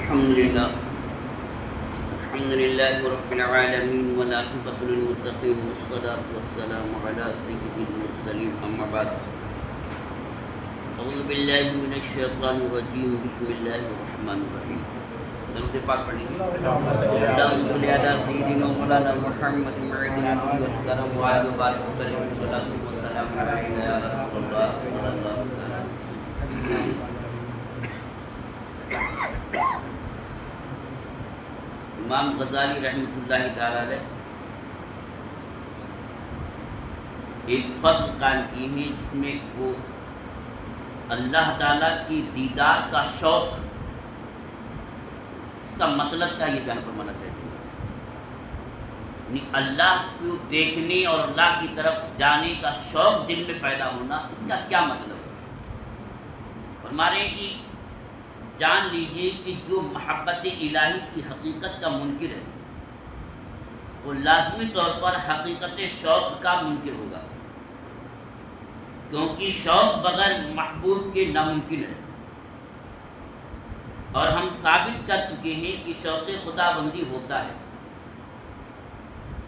الحمد لله رب العالمين والعاقبة للمتقين والصلاة والسلام على سيد المرسلين أما بعد أعوذ بالله من الشيطان الرجيم بسم الله الرحمن الرحيم درود پاک پڑھیں اللهم صل على سيدنا مولانا محمد معدن النبي والكرم وعلى وبارك وسلم صلاة والسلام عليك يا رسول الله صلى الله عليه وسلم. امام غزالی رحمۃ اللہ تعالی علیہ ایک فصل قائم کی ہے جس میں وہ اللہ تعالیٰ کی دیدار کا شوق، اس کا مطلب کیا یہ بیان فرمانا چاہتے ہیں. یعنی اللہ کو دیکھنے اور اللہ کی طرف جانے کا شوق دل میں پیدا ہونا، اس کا کیا مطلب ہے. فرما رہے ہیں کہ جان لیجئے کہ جو محبت الہی کی حقیقت کا منکر ہے وہ لازمی طور پر حقیقت شوق کا منکر ہوگا، کیونکہ شوق بغیر محبوب کے ناممکن ہے. اور ہم ثابت کر چکے ہیں کہ شوق خدا بندی ہوتا ہے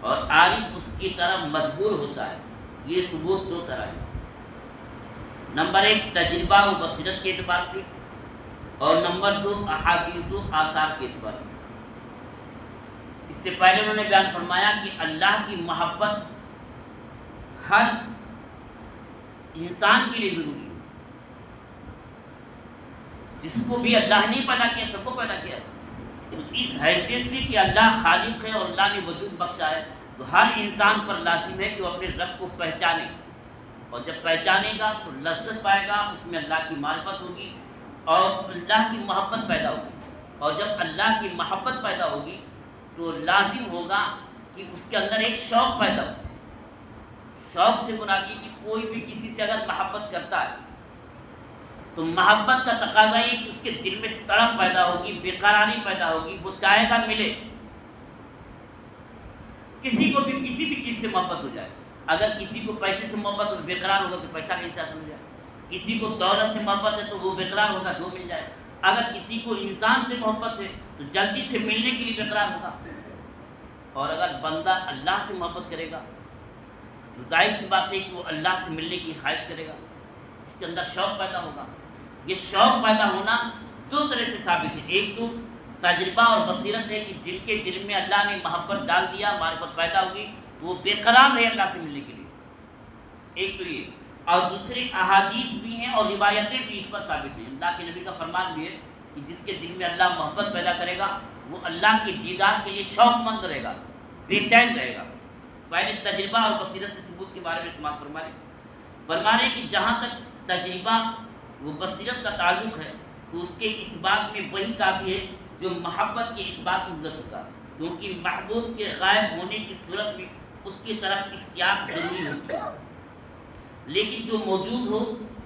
اور عارف اس کی طرف مجبور ہوتا ہے. یہ ثبوت دو طرح ہے. نمبر ایک تجربہ و بصیرت کے اعتبار سے، اور نمبر دو احادیث و آثار کے اعتبار سے. اس سے پہلے انہوں نے بیان فرمایا کہ اللہ کی محبت ہر انسان کے لیے ضروری ہے. جس کو بھی اللہ نے پیدا کیا، سب کو پیدا کیا. تو اس حیثیت سے کہ اللہ خالق ہے اور اللہ نے وجود بخشا ہے، تو ہر انسان پر لازم ہے کہ وہ اپنے رب کو پہچانے، اور جب پہچانے گا تو لذت پائے گا، اس میں اللہ کی معرفت ہوگی اور اللہ کی محبت پیدا ہوگی. اور جب اللہ کی محبت پیدا ہوگی تو لازم ہوگا کہ اس کے اندر ایک شوق پیدا ہو. شوق سے مراد یہ کہ کوئی بھی کسی سے اگر محبت کرتا ہے تو محبت کا تقاضا یہ کہ اس کے دل میں تڑپ پیدا ہوگی، بے قراری پیدا ہوگی، وہ چاہے گا ملے. کسی کو بھی کسی بھی چیز سے محبت ہو جائے، اگر کسی کو پیسے سے محبت ہو تو بے قرار ہوگا کہ پیسہ کیسے حاصل ہو جائے. کسی کو دولت سے محبت ہے تو وہ بے قرار ہوگا جو مل جائے. اگر کسی کو انسان سے محبت ہے تو جلدی سے ملنے کے لیے بے قرار ہوگا. اور اگر بندہ اللہ سے محبت کرے گا تو ظاہر سی بات ہے کہ وہ اللہ سے ملنے کی خواہش کرے گا، اس کے اندر شوق پیدا ہوگا. یہ شوق پیدا ہونا دو طرح سے ثابت ہے. ایک تو تجربہ اور بصیرت ہے کہ جن کے دل میں اللہ نے محبت ڈال دیا، معرفت پیدا ہوگی تو وہ بے قرار رہے اللہ سے ملنے کے لیے. ایک تو یہ، اور دوسری احادیث بھی ہیں اور روایتیں بھی اس پر ثابت ہیں. اللہ کے نبی کا فرمان بھی ہے کہ جس کے دل میں اللہ محبت پیدا کرے گا وہ اللہ کے دیدار کے لیے شوق مند رہے گا، بے چین رہے گا. پہلے تجربہ اور بصیرت سے ثبوت کے بارے میں سماعت فرما رہے کہ جہاں تک تجربہ و بصیرت کا تعلق ہے تو اس کے اس بات میں وہی کافی ہے جو محبت کے اس بات میں گزر چکا، کیونکہ محبوب کے غائب ہونے کی صورت میں اس کی طرف اشتیاق ضروری ہوتی ہے. لیکن جو موجود ہو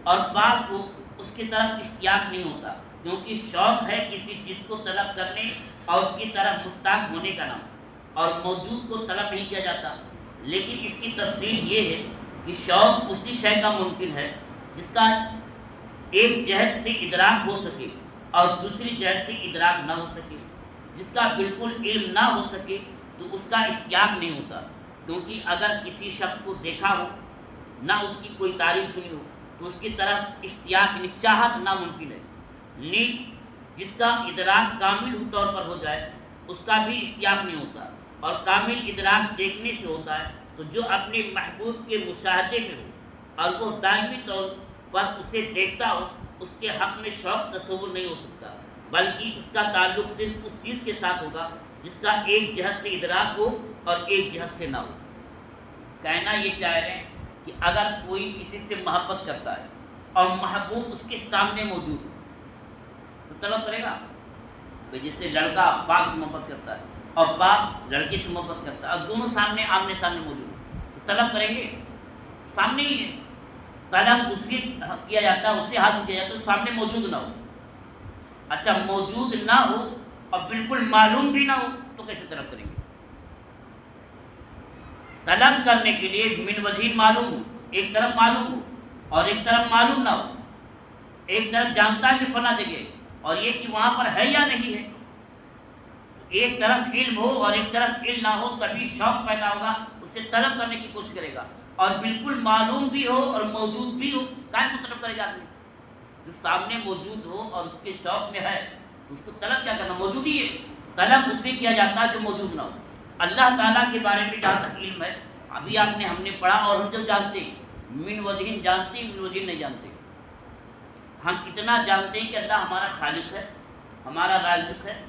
اور پاس ہو اس کی طرف اشتیاق نہیں ہوتا، کیونکہ شوق ہے کسی چیز کو طلب کرنے اور اس کی طرف مشتاق ہونے کا نام، اور موجود کو طلب نہیں کیا جاتا. لیکن اس کی تفصیل یہ ہے کہ شوق اسی شے کا ممکن ہے جس کا ایک جہت سے ادراک ہو سکے اور دوسری جہت سے ادراک نہ ہو سکے. جس کا بالکل علم نہ ہو سکے تو اس کا اشتیاق نہیں ہوتا، کیونکہ اگر کسی شخص کو دیکھا ہو نہ اس کی کوئی تعریف سنی ہو تو اس کی طرف اشتیاق یعنی چاہت ناممکن ہے. لیکن جس کا ادراک کامل طور پر ہو جائے اس کا بھی اشتیاق نہیں ہوتا، اور کامل ادراک دیکھنے سے ہوتا ہے. تو جو اپنے محبوب کے مشاہدے میں ہو اور وہ دائمی طور پر اسے دیکھتا ہو اس کے حق میں شوق تصور نہیں ہو سکتا، بلکہ اس کا تعلق صرف اس چیز کے ساتھ ہوگا جس کا ایک جہت سے ادراک ہو اور ایک جہت سے نہ ہو. کہنا یہ چاہ رہے ہیں کہ اگر کوئی کسی سے محبت کرتا ہے اور محبوب اس کے سامنے موجود ہو تو طلب کرے گا. جیسے لڑکا باپ سے محبت کرتا ہے اور باپ لڑکی سے محبت کرتا ہے اور دونوں سامنے آمنے سامنے موجود ہو تو طلب کریں گے. سامنے ہی ہے، طلب اسے کیا جاتا ہے، اسے حاصل کیا جاتا ہے سامنے موجود نہ ہو. اچھا موجود نہ ہو اور بالکل معلوم بھی نہ ہو تو کیسے طلب کریں گے؟ طلب کرنے کے لیے من وجہ معلوم ہو، ایک طرف معلوم ہو اور ایک طرف معلوم نہ ہو. ایک طرف جانتا ہے کہ فلاں جگہ اور یہ کہ وہاں پر ہے یا نہیں ہے ایک طرف علم ہو اور ایک طرف علم نہ ہو تبھی شوق پیدا ہوگا، اسے طلب کرنے کی کوشش کرے گا، اور بالکل معلوم بھی ہو اور موجود بھی ہو کائیں کو طلب کرے گا آدمی؟ جو سامنے موجود ہو اور اس کے شوق میں ہے تو اس کو طلب کیا کرنا؟ موجود ہی ہے، طلب اس سے کیا جاتا ہے جو موجود نہ ہو۔ اللہ تعالیٰ کے بارے میں جہاں تک علم ہے، ابھی آپ نے ہم نے پڑھا اور ہم جب جانتے ہیں، من وجہ جانتے ہیں، من وجہ نہیں جانتے۔ ہم اتنا جانتے ہیں کہ اللہ ہمارا خالق ہے، ہمارا رازق ہے،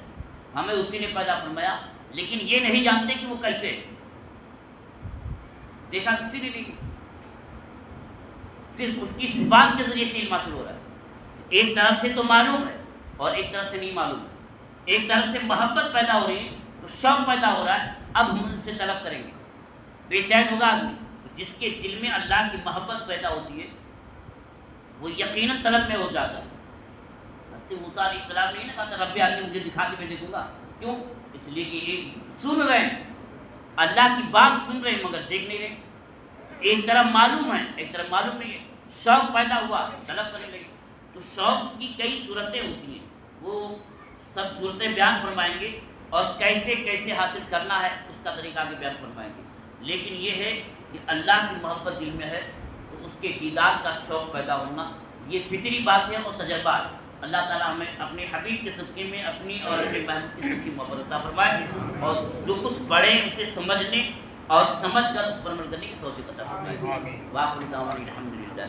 ہمیں اسی نے پیدا فرمایا، لیکن یہ نہیں جانتے کہ وہ کیسے ہے۔ دیکھا کسی نے نہیں، صرف اس کی صفات کے ذریعے سے علم حاصل ہو رہا ہے۔ ایک طرف سے تو معلوم ہے اور ایک طرف سے نہیں معلوم ہے، ایک طرف سے محبت پیدا ہو رہی ہے تو شوق پیدا ہو رہا ہے، اب ہم ان سے طلب کریں گے، بے چین ہوگا آدمی۔ تو جس کے دل میں اللہ کی محبت پیدا ہوتی ہے وہ یقیناً طلب میں ہو جاتا ہے۔ حضرت موسیٰ علیہ السلام نے کہا تھا رب آدمی مجھے دکھا کے میں دیکھوں گا، کیوں؟ اس لیے کہ ایک سن رہے ہیں، اللہ کی بات سن رہے ہیں مگر دیکھ نہیں رہے، ایک طرف معلوم ہے ایک طرف معلوم نہیں ہے، شوق پیدا ہوا طلب کرنے لگے۔ تو شوق کی کئی صورتیں ہوتی ہیں، وہ سب صورتیں بیان فرمائیں گے، اور کیسے کیسے حاصل کرنا ہے اس کا طریقہ آگے بیان فرمائیں گے۔ لیکن یہ ہے کہ اللہ کی محبت دل میں ہے تو اس کے دیدار کا شوق پیدا ہونا یہ فطری بات ہے اور تجربہ ہے۔ اللہ تعالیٰ ہمیں اپنے حبیب کے صدقے میں اپنی اور اپنے محبوب کی سچی محبت عطا فرمائے، اور جو کچھ پڑھیں اسے سمجھنے اور سمجھ کر اس پر عمل کرنے کی توفیق عطا فرمائے۔ واخر دعوانا الحمدللہ۔